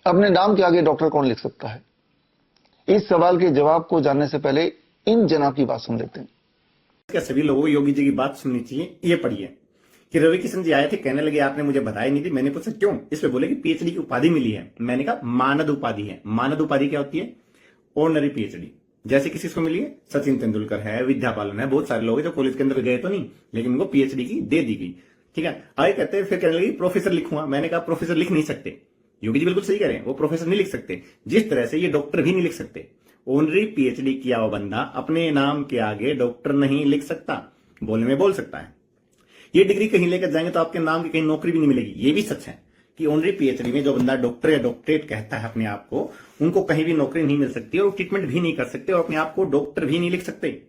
अपने नाम के आगे डॉक्टर कौन लिख सकता है? इस सवाल के जवाब को जानने से पहले इन जनाब की बात सुन लेते हैं। क्या सभी लोगों को योगी जी की बात सुननी चाहिए। ये पढ़िए कि रवि किशन जी आए थे, कहने लगे आपने मुझे बताई नहीं थी। मैंने पूछा क्यों? इस पे बोले कि पीएचडी की उपाधि मिली है। मैंने कहा मानद उपाधि है। मानद उपाधि क्या होती है? Honorary PhD. जैसे किसी को मिली है, सचिन तेंदुलकर है, विद्या बालन है, बहुत सारे लोग हैं जो कॉलेज के अंदर गए तो नहीं, लेकिन उनको पीएचडी की दे दी गई। ठीक है, आगे कहते हैं, फिर कहने लगे प्रोफेसर लिखूंगा। मैंने कहा प्रोफेसर लिख नहीं सकते। योगी जी बिल्कुल सही कह रहे हैं, वो प्रोफेसर नहीं लिख सकते, जिस तरह से ये डॉक्टर भी नहीं लिख सकते। ऑनरी पीएचडी किया हुआ बंदा अपने नाम के आगे डॉक्टर नहीं लिख सकता। बोलने में बोल सकता है। ये डिग्री कहीं लेकर जाएंगे तो आपके नाम की कहीं नौकरी भी नहीं मिलेगी। ये भी सच है कि ऑनरी पीएचडी में जो बंदा डॉक्टर या डॉक्टरेट कहता है अपने आप को, उनको कहीं भी नौकरी नहीं मिल सकती और ट्रीटमेंट भी नहीं कर सकते और अपने आप को डॉक्टर भी नहीं लिख सकते।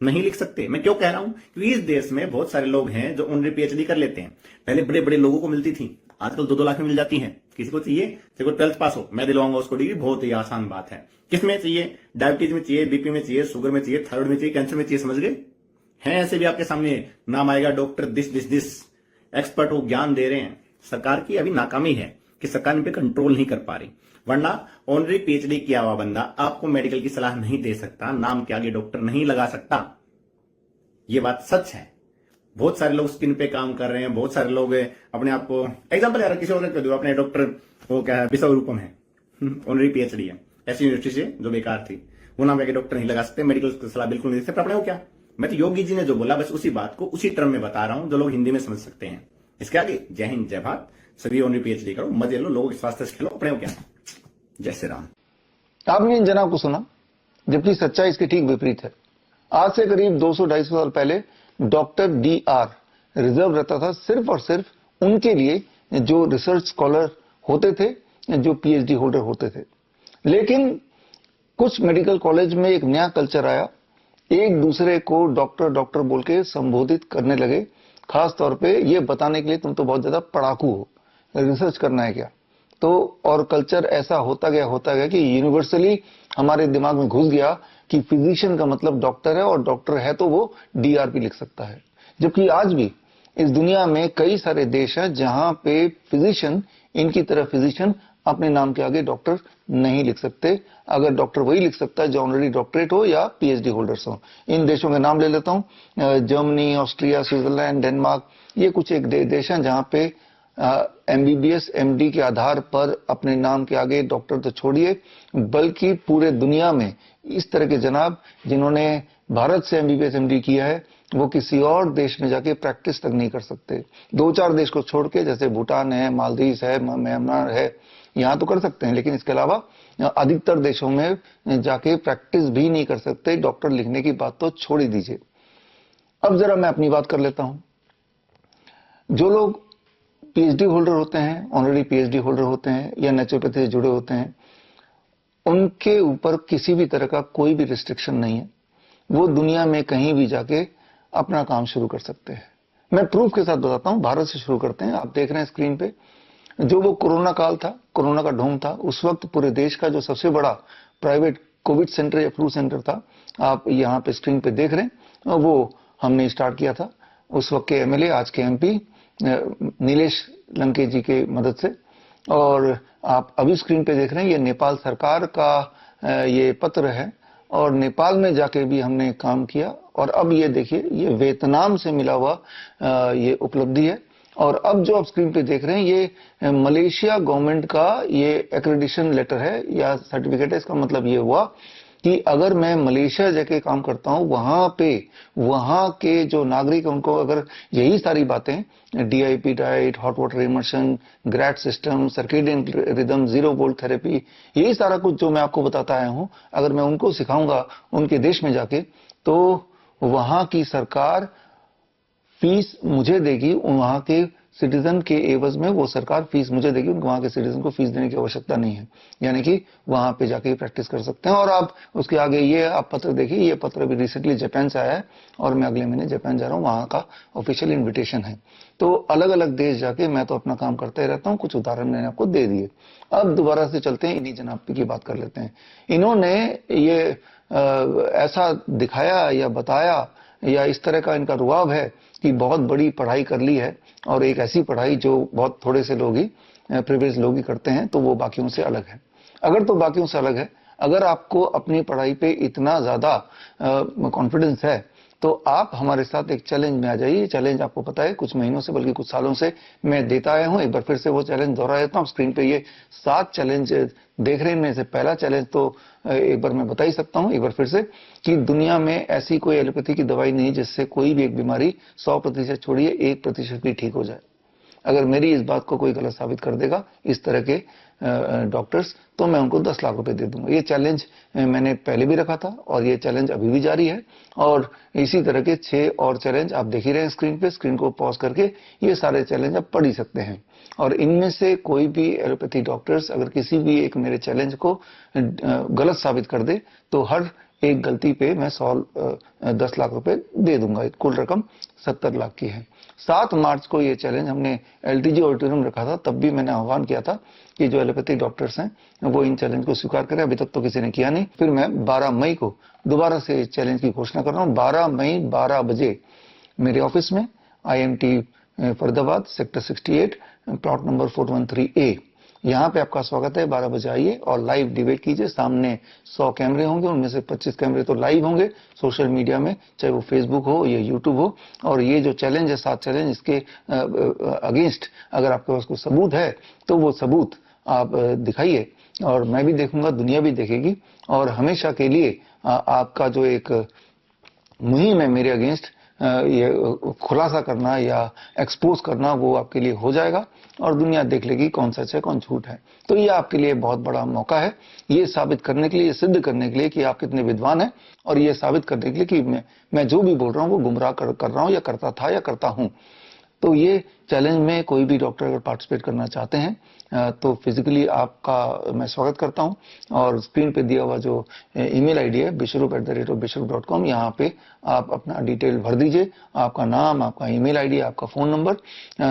नहीं लिख सकते। मैं क्यों कह रहा हूं? क्योंकि इस देश में बहुत सारे लोग हैं जो ऑनरी पीएचडी कर लेते हैं। पहले बड़े बड़े लोगों को मिलती थी, आजकल 2-2 लाख में मिल जाती है। किसी को चाहिए, देखो 12th पास हो, मैं दिलवाऊंगा उसको डिग्री। बहुत ही आसान बात है। किसमें चाहिए? डायबिटीज में चाहिए, बीपी में चाहिए, शुगर में चाहिए, थायराइड में चाहिए, कैंसर में चाहिए। समझ गए? हैं ऐसे भी आपके सामने, नाम आएगा डॉक्टर दिस एक्सपर्ट, वो ज्ञान दे रहे हैं। सरकार की अभी नाकामी है कि सरकार इन पे कंट्रोल नहीं कर पा रही। वरना ऑनरी पीएचडी किया हुआ बंदा आपको मेडिकल की सलाह नहीं दे सकता, नाम के आगे डॉक्टर नहीं लगा सकता। ये बात सच है। बहुत सारे लोग स्किन पे काम कर रहे हैं, बहुत सारे लोग अपने आप को, एग्जाम्पल यार किसी और दो, अपने डॉक्टर वो क्या है, विश्व रूपम है, ऑनरी पीएचडी है, ऐसी यूनिवर्सिटी से जो बेकार थी, वो नाम के डॉक्टर नहीं लगा सकते, मेडिकल की सलाह बिल्कुल नहीं दे सकते। अपने को क्या, मैं तो योगी जी ने जो बोला बस उसी बात को उसी टर्म में बता रहा हूं जो लोग हिंदी में समझ सकते हैं। इसके आगे जय हिंद जय भारत, सभी ऑनरी पीएचडी करो, मजे लो, लोगों के स्वास्थ्य से खेलो। अपने को क्या, जय श्री राम। आपने इन जनाब को सुना, जबकि सच्चाई इसके ठीक विपरीत है। आज से करीब 200-250 साल पहले डॉक्टर DR रिजर्व रहता था सिर्फ और सिर्फ उनके लिए जो रिसर्च स्कॉलर होते थे, जो PhD होल्डर होते थे। लेकिन कुछ मेडिकल कॉलेज में एक नया कल्चर आया, एक दूसरे को डॉक्टर डॉक्टर बोल के संबोधित करने लगे, खास तौर पे ये बताने के लिए तुम तो बहुत ज्यादा पढ़ाकू हो, रिसर्च करना है क्या। तो और कल्चर ऐसा होता गया कि यूनिवर्सली हमारे दिमाग में घुस गया कि फिजिशियन का मतलब डॉक्टर है, और डॉक्टर है तो वो DRP लिख सकता है। जबकि आज भी इस दुनिया में कई सारे देश हैं जहां पे फिजिशियन, इनकी तरह फिजिशियन अपने नाम के आगे डॉक्टर नहीं लिख सकते। अगर डॉक्टर वही लिख सकता है जो ऑलरेडी डॉक्टरेट हो या PhD होल्डर्स हो। इन देशों के नाम ले लेता हूं, जर्मनी, ऑस्ट्रिया, स्विट्जरलैंड, डेनमार्क, ये कुछ एक देश हैं जहां पे MBBS MD के आधार पर अपने नाम के आगे डॉक्टर तो छोड़िए, बल्कि पूरे दुनिया में इस तरह के जनाब जिन्होंने भारत से MBBS MD किया है, वो किसी और देश में जाके प्रैक्टिस तक नहीं कर सकते। 2-4 देश को छोड़ के, जैसे भूटान है, मालदीव है, म्यांमार है, यहां तो कर सकते हैं, लेकिन इसके अलावा अधिकतर देशों में जाके प्रैक्टिस भी नहीं कर सकते। डॉक्टर लिखने की बात तो छोड़ ही दीजिए। अब जरा मैं अपनी बात कर लेता हूं। जो लोग PhD होल्डर होते हैं, ऑलरेडी PhD होल्डर होते हैं या नेचुरोपैथी से जुड़े होते हैं, उनके ऊपर किसी भी तरह का कोई भी रिस्ट्रिक्शन नहीं है। वो दुनिया में कहीं भी जाके अपना काम शुरू कर सकते हैं। मैं प्रूफ के साथ बताता हूं। भारत से शुरू करते हैं। आप देख रहे हैं स्क्रीन पे, जो वो कोरोना काल था, कोरोना का ढोंग था, उस वक्त पूरे देश का जो सबसे बड़ा प्राइवेट कोविड सेंटर या फ्लू सेंटर था, आप यहाँ पे स्क्रीन पे देख रहे हैं, वो हमने स्टार्ट किया था। उस वक्त के MLA, आज के MP नीलेश लंकेश जी के मदद से। और आप अभी स्क्रीन पे देख रहे हैं, ये नेपाल सरकार का ये पत्र है, और नेपाल में जाके भी हमने काम किया। और अब ये देखिए, ये वियतनाम से मिला हुआ ये उपलब्धि है। और अब जो आप स्क्रीन पे देख रहे हैं, ये मलेशिया गवर्नमेंट का ये एक्रेडिशन लेटर है या सर्टिफिकेट है। इसका मतलब ये हुआ कि अगर मैं मलेशिया जाके काम करता हूं, वहां पे वहां के जो नागरिक हैं उनको अगर यही सारी बातें, DIP diet, hot water immersion, ग्रैट system, circadian rhythm, 0 volt therapy, यही सारा कुछ जो मैं आपको बताता आया हूं, अगर मैं उनको सिखाऊंगा उनके देश में जाके, तो वहां की सरकार फीस मुझे देगी। वहां के सिटीजन के एवज में वो सरकार फीस मुझे देगी। उनको वहां के सिटीजन को फीस देने की आवश्यकता नहीं है, यानी कि वहां पे जाके प्रैक्टिस कर सकते हैं। और आप उसके आगे ये आप पत्र देखिए, ये पत्र भी रिसेंटली जापान से आया है, और मैं अगले महीने जापान जा रहा हूँ, वहां का ऑफिशियल इन्विटेशन है। तो अलग अलग देश जाके मैं तो अपना काम करता ही रहता हूँ। कुछ उदाहरण मैंने आपको दे दिए। अब दोबारा से चलते हैं, इन्हीं जनाब की बात कर लेते हैं। इन्होंने ये ऐसा दिखाया या बताया या इस तरह का इनका रुआब है कि बहुत बड़ी पढ़ाई कर ली है और एक ऐसी पढ़ाई जो बहुत थोड़े से लोग ही प्रिविलेज लोग ही करते हैं, तो वो बाकियों से अलग है। अगर तो बाकियों से अलग है, अगर आपको अपनी पढ़ाई पे इतना ज्यादा कॉन्फिडेंस है, तो आप हमारे साथ एक चैलेंज में आ जाइए। चैलेंज आपको पता है कुछ महीनों से बल्कि कुछ सालों से मैं देता आया हूं। एक बार फिर से वो चैलेंज दोहरा देता हूं। स्क्रीन पे ये 7 चैलेंज देख रहे हैं। इनमें से पहला चैलेंज तो एक बार मैं बता ही सकता हूं एक बार फिर से, कि दुनिया में ऐसी कोई एलोपैथी की दवाई नहीं जिससे कोई भी एक बीमारी 100% छोड़िए 1% भी ठीक हो जाए। अगर मेरी इस बात को कोई गलत साबित कर देगा इस तरह के डॉक्टर्स, तो मैं उनको 10 लाख रुपए दे दूंगा। ये चैलेंज मैंने पहले भी रखा था और ये चैलेंज अभी भी जारी है। और इसी तरह के 6 और चैलेंज आप देख ही रहे हैं स्क्रीन पे। स्क्रीन को पॉज करके ये सारे चैलेंज आप पढ़ ही सकते हैं। और इनमें से कोई भी एलोपैथी डॉक्टर्स अगर किसी भी एक मेरे चैलेंज को गलत साबित कर दे, तो हर एक गलती पे मैं 10 लाख रुपए दे दूंगा। कुल रकम 70 लाख की है। 7 मार्च को ये चैलेंज हमने LTG ऑडिटोरियम रखा था। तब भी मैंने आह्वान किया था कि जो एलोपैथिक डॉक्टर्स हैं वो इन चैलेंज को स्वीकार करें। अभी तक तो किसी ने किया नहीं। फिर मैं 12 मई को दोबारा से चैलेंज की घोषणा कर रहा हूं। 12 मई 12 बजे मेरे ऑफिस में, IMT Faridabad, sector 68, plot number 413A। यहाँ पे आपका स्वागत है। 12 बजे आइए और लाइव डिबेट कीजिए। सामने 100 कैमरे होंगे, उनमें से 25 कैमरे तो लाइव होंगे सोशल मीडिया में, चाहे वो फेसबुक हो या यूट्यूब हो। और ये जो चैलेंज है 7 चैलेंज, इसके अगेंस्ट अगर आपके पास कोई सबूत है तो वो सबूत आप दिखाइए और मैं भी देखूंगा, दुनिया भी देखेगी। और हमेशा के लिए आपका जो एक मुहिम है मेरे अगेंस्ट, ये खुलासा करना या एक्सपोज करना, वो आपके लिए हो जाएगा और दुनिया देख लेगी कौन सच है कौन झूठ है। तो ये आपके लिए बहुत बड़ा मौका है, ये साबित करने के लिए, सिद्ध करने के लिए कि आप कितने विद्वान हैं, और ये साबित करने के लिए कि मैं जो भी बोल रहा हूं वो गुमराह कर रहा हूं या करता था या करता हूं। तो ये चैलेंज में कोई भी डॉक्टर अगर पार्टिसिपेट करना चाहते हैं तो फिजिकली आपका मैं स्वागत करता हूं। और स्क्रीन पे दिया हुआ जो ईमेल आईडी है bishrup@bishrup.com, यहाँ पे आप अपना डिटेल भर दीजिए, आपका नाम, आपका ईमेल आईडी, आपका फोन नंबर,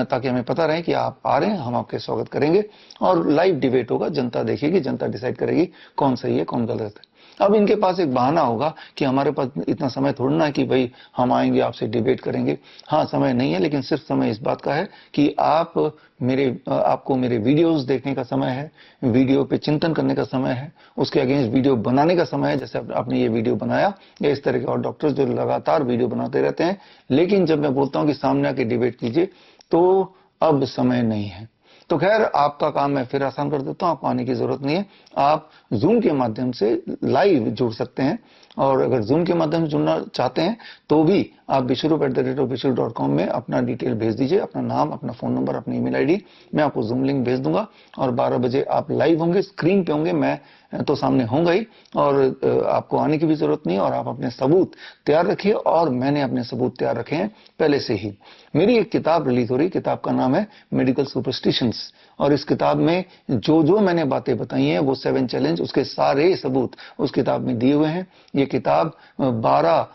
ताकि हमें पता रहे कि आप आ रहे हैं। हम आपके स्वागत करेंगे और लाइव डिबेट होगा। जनता देखेगी, जनता डिसाइड करेगी कौन सही है कौन गलत है। अब इनके पास एक बहाना होगा कि हमारे पास इतना समय थोड़ा ना कि भाई हम आएंगे आपसे डिबेट करेंगे। हाँ, समय नहीं है, लेकिन सिर्फ समय इस बात का है कि आपको मेरे वीडियोस देखने का समय है, वीडियो पे चिंतन करने का समय है, उसके अगेंस्ट वीडियो बनाने का समय है। जैसे आपने ये वीडियो बनाया, या इस तरह के और डॉक्टर्स जो लगातार वीडियो बनाते रहते हैं। लेकिन जब मैं बोलता हूं कि सामने आके डिबेट कीजिए, तो अब समय नहीं है। तो खैर, आपका काम मैं फिर आसान कर देता हूं, आपको आने की जरूरत नहीं है। आप जूम के माध्यम से लाइव जुड़ सकते हैं, और अगर जूम के माध्यम से जुड़ना चाहते हैं तो भी आप bishrup@bishrup.com में अपना डिटेल भेज दीजिए, अपना नाम, अपना फोन नंबर, अपनी ईमेल आईडी। मैं आपको जूम लिंक भेज दूंगा और 12 बजे आप लाइव होंगे, स्क्रीन पे होंगे, मैं तो सामने होऊंगा ही, और आपको आने की भी जरूरत नहीं। और आप अपने सबूत तैयार रखिए, और मैंने अपने सबूत तैयार रखे हैं पहले से ही। मेरी एक किताब रिलीज हो रही, किताब का नाम है मेडिकल सुपरस्टिशंस, और इस किताब में जो मैंने बातें बताई हैं, वो 7 चैलेंज, उसके सारे सबूत उस किताब में दिए हुए हैं। ये किताब 12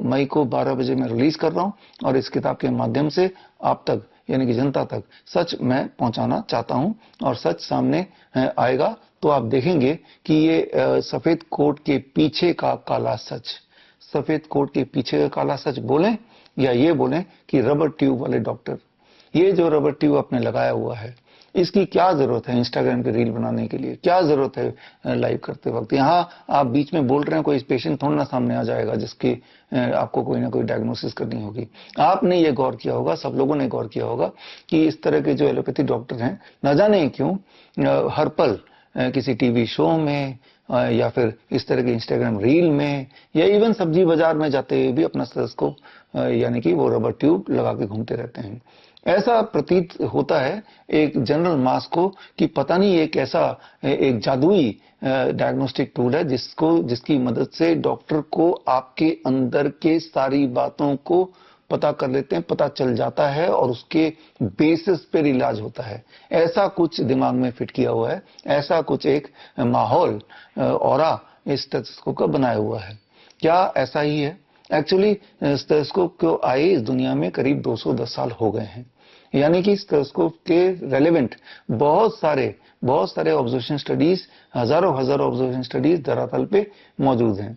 मई को 12 बजे मैं रिलीज कर रहा हूं, और इस किताब के माध्यम से आप तक, यानी कि जनता तक, सच मैं पहुंचाना चाहता हूं। और सच सामने आएगा तो आप देखेंगे कि ये सफेद कोट के पीछे का काला सच, सफेद कोट के पीछे का काला सच बोलें, या ये बोलें कि रबर ट्यूब वाले डॉक्टर, ये जो रबर ट्यूब आपने लगाया हुआ है, इसकी क्या जरूरत है इंस्टाग्राम पे रील बनाने के लिए? क्या जरूरत है लाइव करते वक्त? यहाँ आप बीच में बोल रहे हैं, कोई पेशेंट थोड़ा ना सामने आ जाएगा जिसकी आपको कोई ना कोई डायग्नोसिस करनी होगी। आपने ये गौर किया होगा, सब लोगों ने गौर किया होगा कि इस तरह के जो एलोपैथी डॉक्टर हैं, न जाने क्यों हर पल किसी टीवी शो में या फिर इस तरह के इंस्टाग्राम रील में, या इवन सब्जी बाजार में जाते हुए भी अपना स्टेथोस्कोप यानी कि वो रबर ट्यूब लगा के घूमते रहते हैं। ऐसा प्रतीत होता है एक जनरल मास को कि पता नहीं एक ऐसा एक जादुई डायग्नोस्टिक टूल है जिसकी मदद से डॉक्टर को आपके अंदर के सारी बातों को पता कर लेते हैं, पता चल जाता है, और उसके बेसिस पर इलाज होता है। ऐसा कुछ दिमाग में फिट किया हुआ है, ऐसा कुछ एक माहौल ऑरा इस स्टेथोस्कोप का बनाया हुआ है। क्या ऐसा ही है? एक्चुअली स्टेथोस्कोप को आए इस दुनिया में करीब 210 साल हो गए हैं, यानी कि स्टेथोस्कोप के रेलेवेंट बहुत सारे ऑब्जर्वेशन स्टडीज, हजारों ऑब्जर्वेशन स्टडीज धरातल पे मौजूद हैं।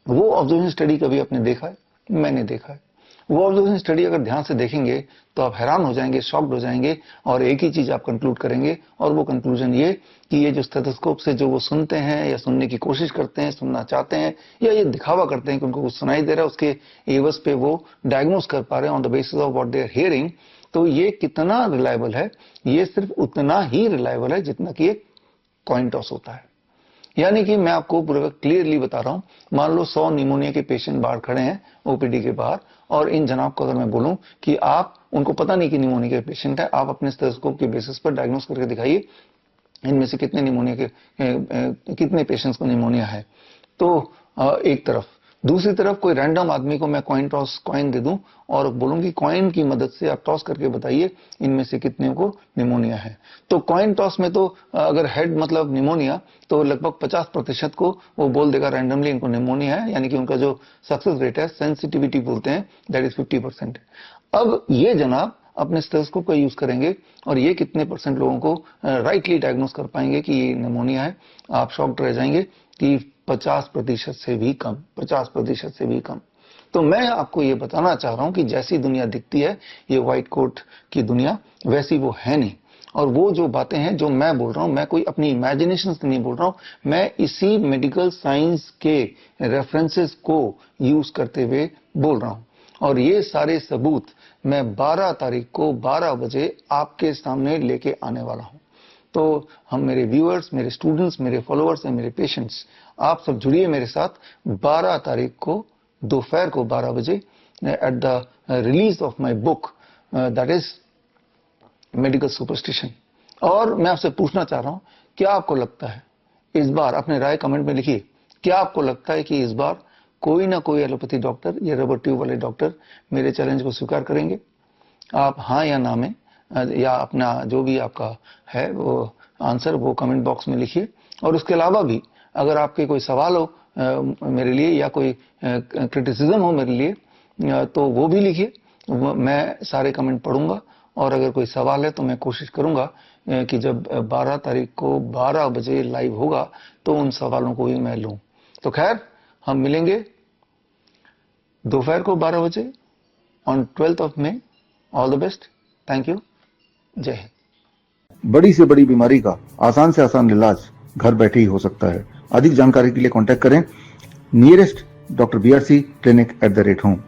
वो ऑब्जर्वेशन स्टडी कभी आपने देखा है? मैंने देखा है। वो ऑब्जर्वेशन स्टडी अगर ध्यान से देखेंगे तो आप हैरान हो जाएंगे, शॉक्ड हो जाएंगे, और एक ही चीज आप कंक्लूड करेंगे, और वो कंक्लूजन ये कि ये जो स्टेथोस्कोप से जो वो सुनते हैं या सुनने की कोशिश करते हैं, सुनना चाहते हैं, या ये दिखावा करते हैं कि उनको कुछ सुनाई दे रहा है, उसके एवज पे वो डायग्नोस कर पा रहे हैं on the basis of what they are hearing, तो ये कितना रिलायबल है? ये सिर्फ उतना ही रिलायबल है जितना कि एक कॉइन टॉस होता है। यानी कि मैं आपको पूरा क्लियरली बता रहा हूं, मान लो 100 निमोनिया के पेशेंट बाहर खड़े हैं ओपीडी के बाहर, और इन जनाब को अगर मैं बोलूं कि आप, उनको पता नहीं कि निमोनिया के पेशेंट है, आप अपने स्टेथोस्कोप के बेसिस पर डायग्नोस करके दिखाइए इनमें से कितने निमोनिया के कितने पेशेंट्स को निमोनिया है। तो एक तरफ, दूसरी तरफ कोई रैंडम आदमी को मैं कॉइन दे दूं और बोलूं कि कॉइन की मदद से आप टॉस करके बताइए इनमें से कितने को निमोनिया है। तो कॉइन टॉस में तो अगर हेड मतलब निमोनिया, तो लगभग 50% को वो बोल देगा रैंडमली इनको निमोनिया है, यानी कि उनका जो सक्सेस रेट है, सेंसिटिविटी बोलते हैं, दैट इज 50%। अब ये जनाब अपने स्टेथोस्कोप का यूज करेंगे और ये कितने परसेंट लोगों को राइटली डायग्नोस कर पाएंगे कि ये निमोनिया है? आप शॉक्ड रह जाएंगे कि 50% से भी कम, 50% से भी कम। तो मैं आपको ये बताना चाह रहा हूं कि जैसी दुनिया दिखती है ये व्हाइट कोट की दुनिया, वैसी वो है नहीं। और वो जो बातें हैं जो मैं बोल रहा हूं, मैं कोई अपनी इमेजिनेशन से नहीं बोल रहा हूं, मैं इसी मेडिकल साइंस के रेफरेंसेस को यूज करते हुए बोल रहा हूं। और ये सारे सबूत मैं 12 तारीख को 12 बजे आपके सामने लेके आने वाला हूं। तो हम, मेरे व्यूअर्स, मेरे स्टूडेंट्स, मेरे फॉलोअर्स और मेरे पेशेंट्स, आप सब जुड़िए मेरे साथ 12 तारीख को दोपहर को 12 बजे at the release of my book, that is medical superstition. और मैं आपसे पूछना चाह रहा हूं, क्या आपको लगता है इस बार, अपने राय कमेंट में लिखिए, क्या आपको लगता है कि इस बार कोई ना कोई एलोपैथी डॉक्टर या रबर ट्यूब वाले डॉक्टर मेरे चैलेंज को स्वीकार करेंगे? आप हाँ या ना में, या अपना जो भी आपका है वो आंसर वो कमेंट बॉक्स में लिखिए। और उसके अलावा भी अगर आपके कोई सवाल हो मेरे लिए, या कोई क्रिटिसिज्म हो मेरे लिए, तो वो भी लिखिए, मैं सारे कमेंट पढ़ूंगा। और अगर कोई सवाल है तो मैं कोशिश करूंगा कि जब 12 तारीख को 12 बजे लाइव होगा तो उन सवालों को भी मैं लूं। तो खैर, हम मिलेंगे दोपहर को 12 बजे on 12th of May। All the best, thank you, जय हिंद। बड़ी से बड़ी बीमारी का आसान से आसान इलाज घर बैठे ही हो सकता है। अधिक जानकारी के लिए कांटेक्ट करें nearest Dr. BRC Clinic @ home।